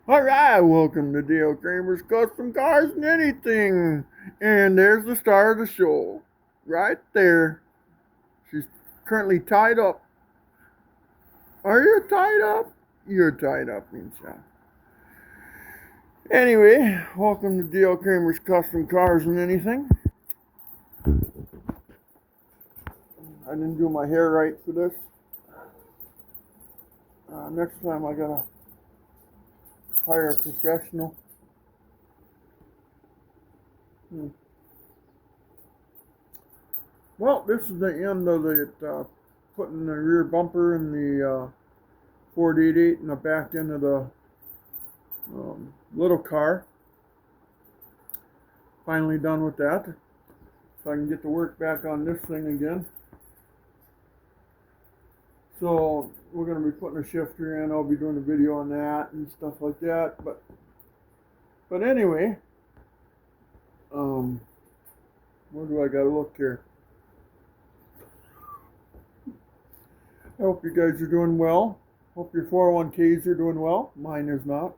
Alright, welcome to Dale Kramer's Custom Cars and Anything. And there's the star of the show. Right there. She's currently tied up. Are you tied up? You're tied up, Minsha. Anyway, welcome to Dale Kramer's Custom Cars and Anything. I didn't do my hair right for this. Next time I gotta hire a professional. Well, this is the end of it. Putting the rear bumper in the Ford 88 and the back end of the little car. Finally done with that. So I can get to work back on this thing again. So we're going to be putting a shifter in. I'll be doing a video on that and stuff like that. But anyway, where do I got to look here? I hope you guys are doing well. Hope your 401ks are doing well. Mine is not.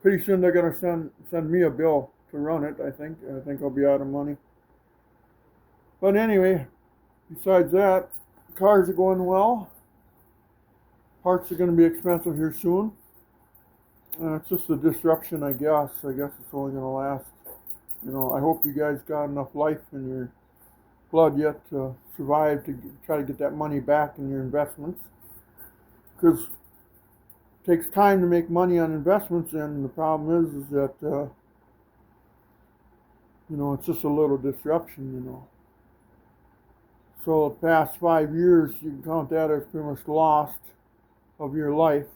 Pretty soon they're going to send me a bill to run it, I think. I think I'll be out of money. But anyway, besides that, cars are going well. Parts are going to be expensive here soon. It's just a disruption, I guess. I guess it's only going to last. You know, I hope you guys got enough life in your blood yet to survive to try to get that money back in your investments. Because it takes time to make money on investments, and the problem is that, you know, it's just a little disruption, you know. So the past 5 years, you can count that as pretty much lost of your life.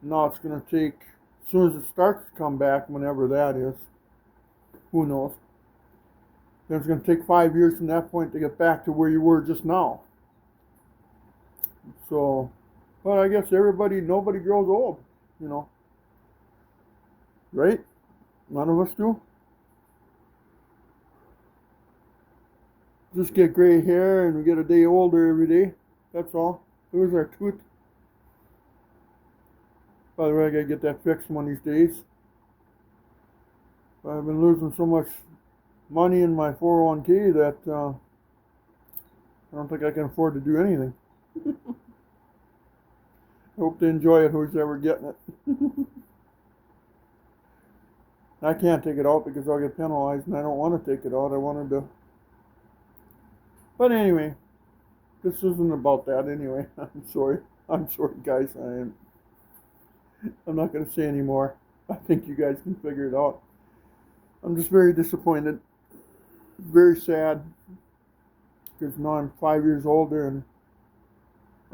Now it's going to take, as soon as it starts to come back, whenever that is, who knows, then it's going to take 5 years from that point to get back to where you were just now. So, but I guess nobody grows old, you know, right? None of us do. Just get gray hair and we get a day older every day. That's all. Here's our tooth. By the way, I gotta get that fixed one of these days. I've been losing so much money in my 401k that I don't think I can afford to do anything. I hope they enjoy it, who's ever getting it. I can't take it out because I'll get penalized, and I don't want to take it out. I wanted to. But anyway, this isn't about that anyway. I'm sorry. I'm sorry, guys. I'm not going to say any more. I think you guys can figure it out. I'm just very disappointed. Very sad. Because now I'm 5 years older, and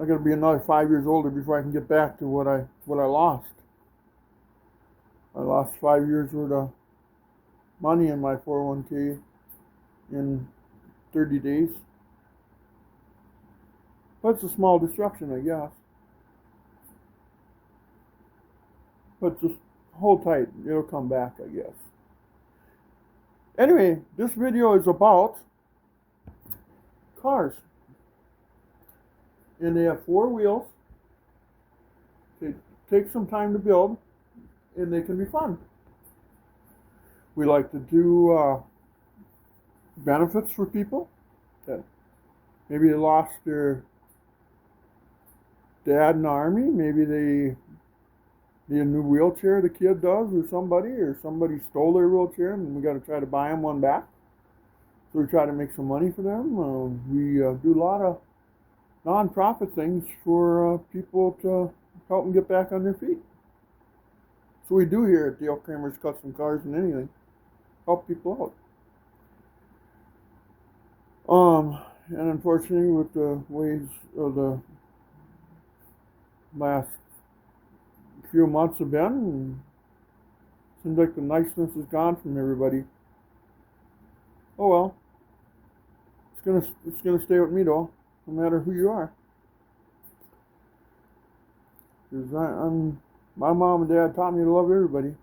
I got to be another 5 years older before I can get back to what I lost. I lost 5 years worth of money in my 401k in 30 days. But it's a small disruption, I guess. But just hold tight. It'll come back, I guess. Anyway, this video is about cars. And they have 4 wheels. They take some time to build. And they can be fun. We like to do benefits for people that maybe they lost their dad in the army. Maybe they need a new wheelchair, the kid does, or somebody stole their wheelchair, and we got to try to buy them one back. So we try to make some money for them. We do a lot of non-profit things for people to help them get back on their feet. So we do here at Dale Kramer's Custom Cars and Anything. Help people out. And unfortunately, with the ways of the last few months have been, seems like the niceness is gone from everybody. Oh well, it's gonna stay with me though, no matter who you are. Because my mom and dad taught me to love everybody,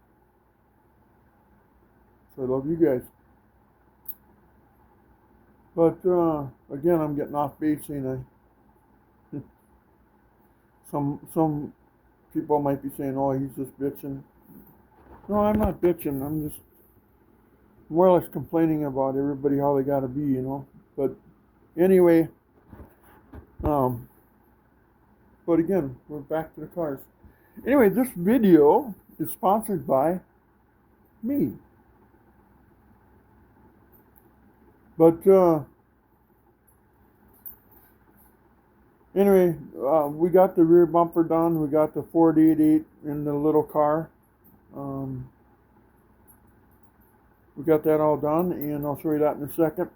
so I love you guys. But again, I'm getting off base, ain't I? Some people might be saying, "Oh, he's just bitching." No, I'm not bitching. I'm just more or less complaining about everybody how they gotta be, you know. But anyway, um, but again, we're back to the cars. Anyway, this video is sponsored by me. But anyway, we got the rear bumper done. We got the 488 in the little car. We got that all done, and I'll show you that in a second.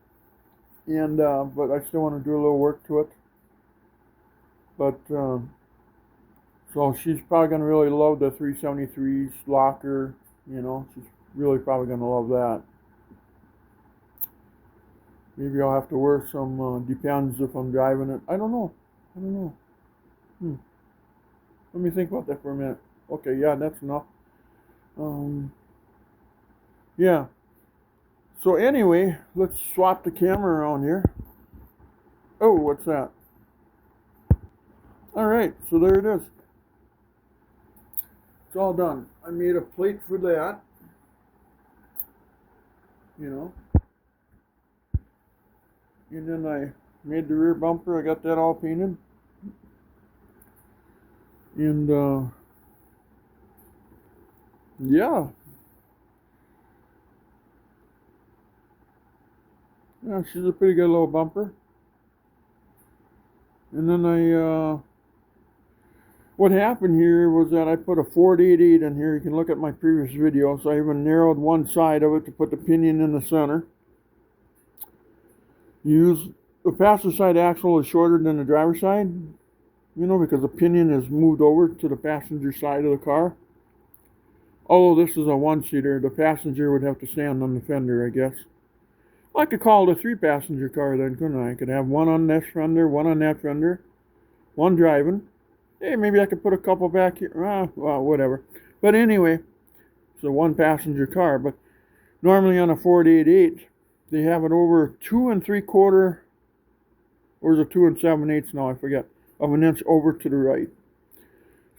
And but I still want to do a little work to it. But so she's probably gonna really love the 373's locker. You know, she's really probably gonna love that. Maybe I'll have to wear some. Depends if I'm driving it. I don't know. Hmm. Let me think about that for a minute. Okay, yeah, that's enough. Yeah. So anyway, let's swap the camera around here. Oh, what's that? All right, so there it is. It's all done. I made a plate for that. You know. And then I made the rear bumper. I got that all painted. And yeah. Yeah, she's a pretty good little bumper. And then what happened here was that I put a 488 in here. You can look at my previous video. So I even narrowed one side of it to put the pinion in the center. The passenger side axle is shorter than the driver's side, you know, because the pinion is moved over to the passenger side of the car. Although this is a one-seater, the passenger would have to stand on the fender, I guess. I could call it a three-passenger car then, couldn't I? I could have one on this fender, one on that fender, one driving. Hey, maybe I could put a couple back here. Well, whatever. But anyway, it's a one-passenger car. But normally on a 488, they have it over 2 3/4, or is it 2 7/8 now? I forget. Of an inch over to the right.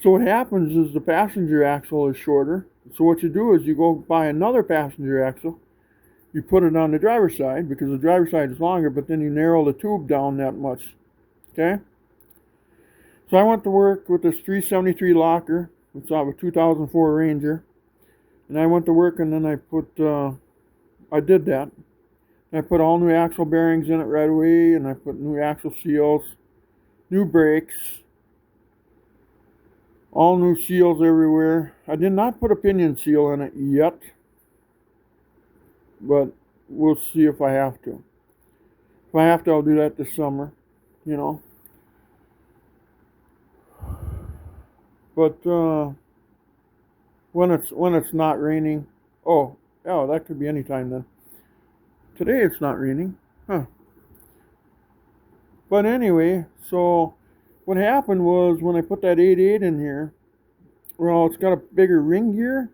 So what happens is the passenger axle is shorter. So what you do is you go buy another passenger axle. You put it on the driver's side because the driver's side is longer, but then you narrow the tube down that much. Okay? So I went to work with this 373 locker. It's out of a 2004 Ranger. And I went to work and then I did that. And I put all new axle bearings in it right away, and I put new axle seals, new brakes, all new seals everywhere. I did not put a pinion seal in it yet, but we'll see if I have to. If I have to, I'll do that this summer, you know. But when it's not raining, oh, that could be any time then. Today it's not raining, huh? But anyway, so what happened was when I put that 88 in here, well, it's got a bigger ring gear,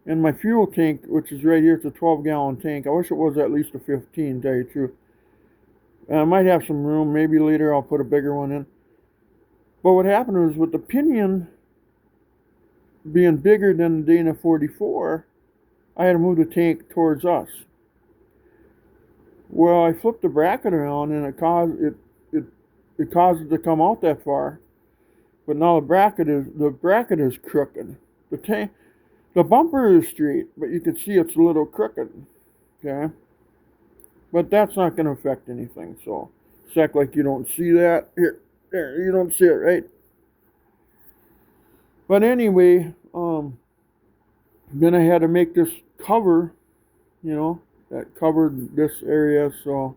and my fuel tank, which is right here, it's a 12-gallon tank. I wish it was at least a 15, to tell you the truth. I might have some room. Maybe later I'll put a bigger one in. But what happened was with the pinion being bigger than the Dana 44, I had to move the tank towards us. Well, I flipped the bracket around and it caused it to come out that far. But now the bracket is crooked. The bumper is straight, but you can see it's a little crooked. Okay? But that's not going to affect anything, so it's act like you don't see that. There, you don't see it, right? But anyway, then I had to make this cover, you know, that covered this area, so,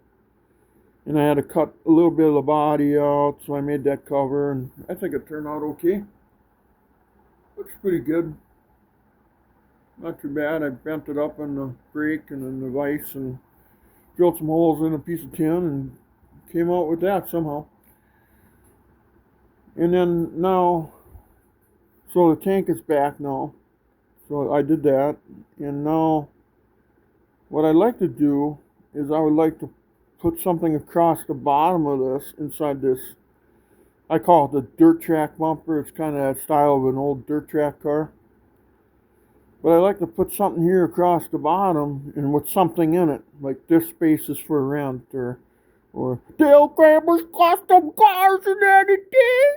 and I had to cut a little bit of the body out, so I made that cover, and I think it turned out okay. Looks pretty good. Not too bad. I bent it up in the brake and in the vise and drilled some holes in a piece of tin and came out with that somehow. And then now, so the tank is back now. So I did that, and now what I'd like to do is I would like to put something across the bottom of this, inside this. I call it the dirt track bumper. It's kind of that style of an old dirt track car. But I like to put something here across the bottom and with something in it, like this space is for rent, or Dale Kramer's custom cars and anything,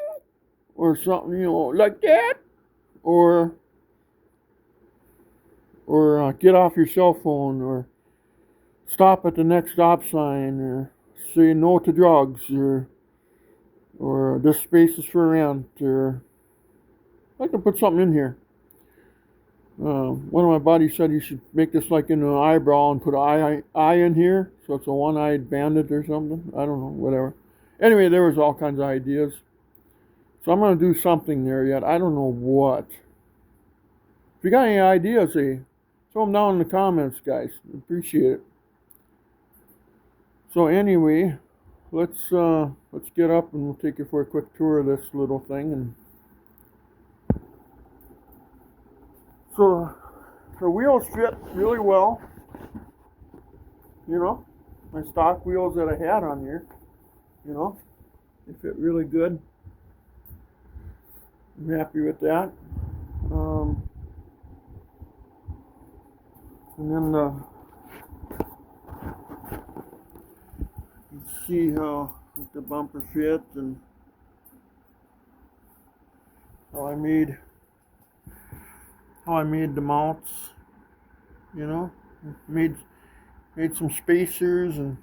or something, you know, like that, or get off your cell phone, or stop at the next stop sign, or say no to drugs, or this space is for rent, or I like to put something in here. One of my buddies said you should make this like in an eyebrow and put an eye in here, so it's a one-eyed bandit or something. I don't know, whatever. Anyway, there was all kinds of ideas. So I'm going to do something there yet. I don't know what. If you got any ideas, throw them down in the comments, guys. Appreciate it. So anyway, let's get up and we'll take you for a quick tour of this little thing. And so the wheels fit really well. You know, my stock wheels that I had on here, you know, they fit really good. I'm happy with that. And then you see how the bumper fits and how I made the mounts. You know, made some spacers and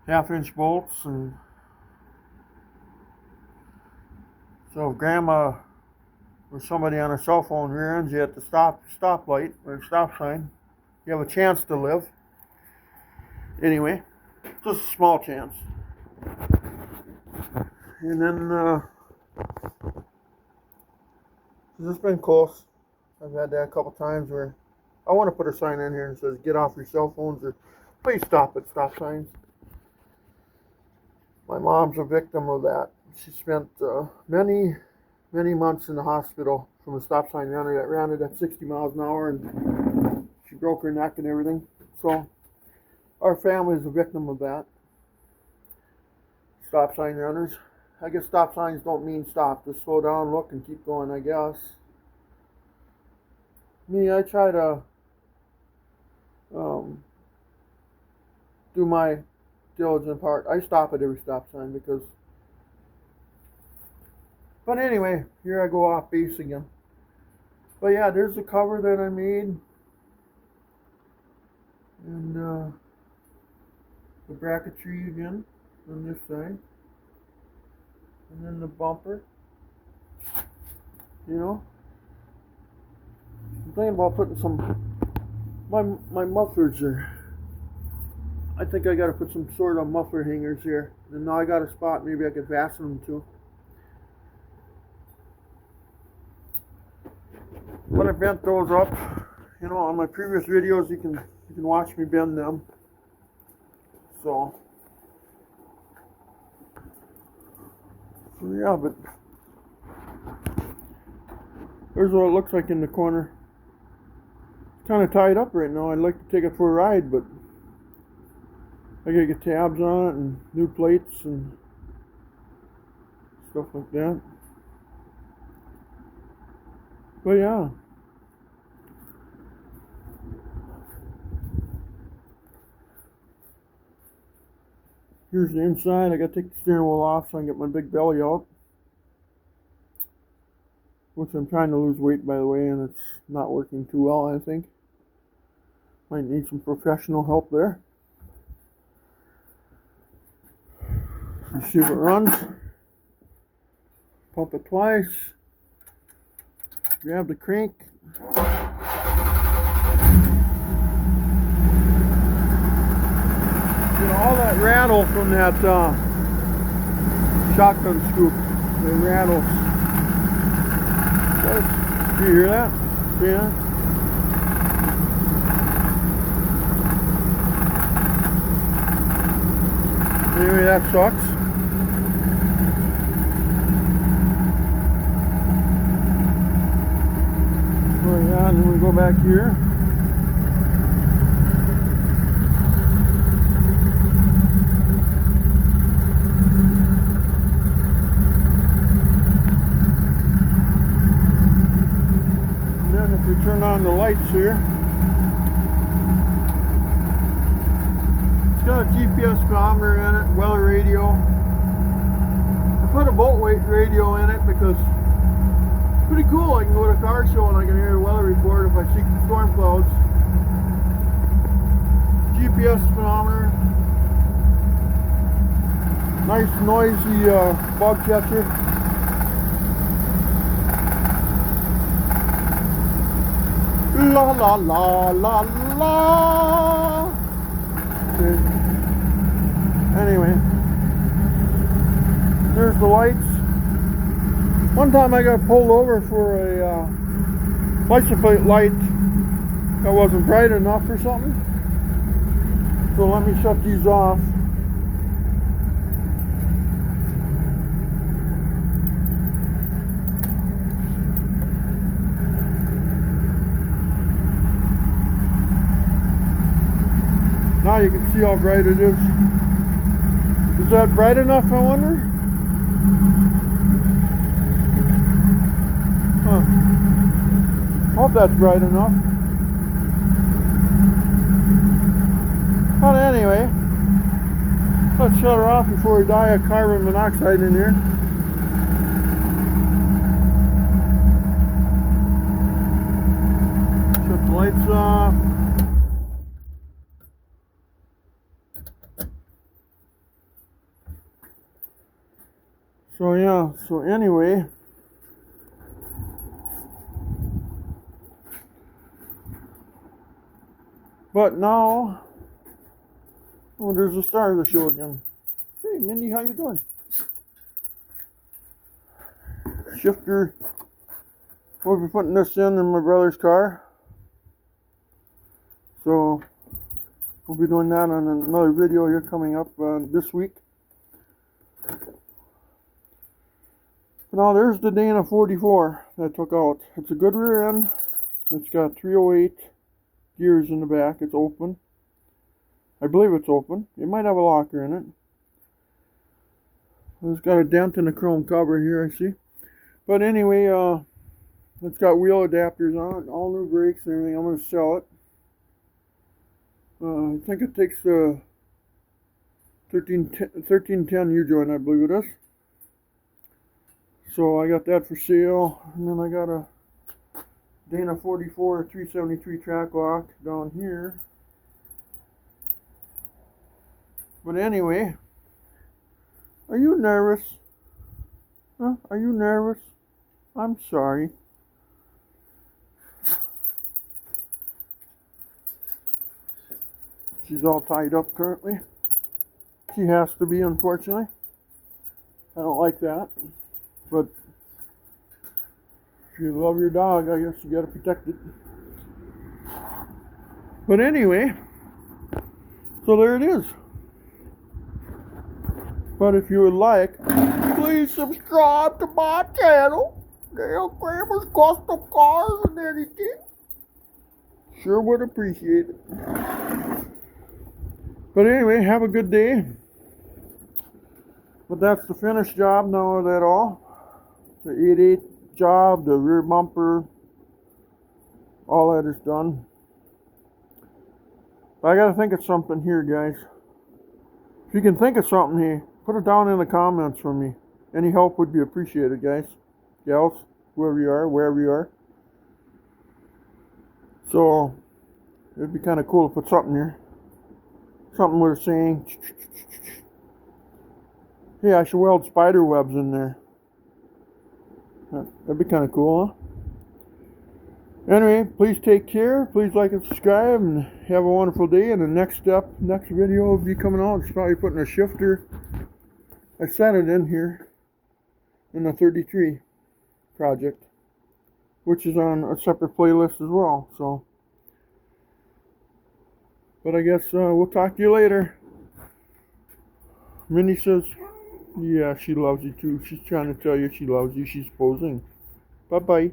1/2-inch bolts, and so if Grandma or somebody on a cell phone rear ends you at the stoplight or stop sign, you have a chance to live. Anyway, just a small chance. And then this has been close. I've had that a couple times where I want to put a sign in here that says get off your cell phones or please stop at stop signs. My mom's a victim of that. She spent many months in the hospital from a stop sign ran it at 60 miles an hour, and she broke her neck and everything. So our family is a victim of that. Stop sign runners. I guess stop signs don't mean stop. Just slow down, look, and keep going, I guess. Me, I try to do my diligent part. I stop at every stop sign because... But anyway, here I go off base again. But yeah, there's the cover that I made. And the bracketry again on this side. And then the bumper. You know? I'm thinking about putting some... My mufflers are... I think I gotta put some sort of muffler hangers here. And now I got a spot maybe I could fasten them to. But I bent those up. You know, on my previous videos you can watch me bend them. So yeah, but there's what it looks like in the corner. It's kind of tied up right now. I'd like to take it for a ride, but I gotta get tabs on it and new plates and stuff like that. But yeah. Here's the inside. I gotta take the steering wheel off so I can get my big belly out. Which I'm trying to lose weight, by the way, and it's not working too well, I think. Might need some professional help there. You see if it runs. Pump it twice. Grab the crank. You know, all that rattle from that shotgun scoop, it rattles. Do you hear that? See that? Anyway, that sucks. Oh yeah, and then we go back here. then if we turn on the lights here, it's got a GPS chronometer in it, weather radio. I put a boat weight radio in it because it's pretty cool. I can go to a car show and I can hear the weather report if I see storm clouds. GPS chronometer. Nice noisy bug catcher. La la la la la. Okay. Anyway, there's the lights. One time I got pulled over for a license plate light that wasn't bright enough or something. So let me shut these off. Now you can see how bright it is. Is that bright enough, I wonder? Huh. Hope that's bright enough. But anyway, let's shut her off before we die of carbon monoxide in here. Shut the lights off. So yeah, so anyway, but now, oh, there's the star of the show again. Hey, Mindy, how you doing? Shifter. We'll be putting this in my brother's car. So, we'll be doing that on another video here coming up this week. Now there's the Dana 44 that I took out. It's a good rear end. It's got 308 gears in the back. It's open. I believe it's open. It might have a locker in it. It's got a dent in the chrome cover here, I see. But anyway, it's got wheel adapters on it, all new brakes and everything. I'm going to sell it. I think it takes the 1310 U-joint, I believe it is. So I got that for sale, and then I got a Dana 44 373 track lock down here. But anyway, are you nervous? Huh? Are you nervous? I'm sorry. She's all tied up currently. She has to be, unfortunately. I don't like that. But if you love your dog, I guess you gotta protect it. But anyway, so there it is. But if you would like, please subscribe to my channel, Dale Kramer's Custom Cars and Anything. Sure would appreciate it. But anyway, have a good day. But that's the finished job now of that all. The 8/8 job, the rear bumper, all that is done. But I gotta think of something here, guys. If you can think of something here, put it down in the comments for me. Any help would be appreciated, guys, gals, whoever you are, wherever you are. So it'd be kind of cool to put something here, something we're saying, hey, I should weld spider webs in there. That'd be kind of cool, huh? Anyway, please take care. Please like and subscribe, and have a wonderful day. And the next video will be coming out. It's probably putting a shifter. I set it in here in the 33 project, which is on a separate playlist as well. So, but I guess we'll talk to you later. Minnie says, yeah, she loves you too. She's trying to tell you she loves you. She's posing. Bye-bye.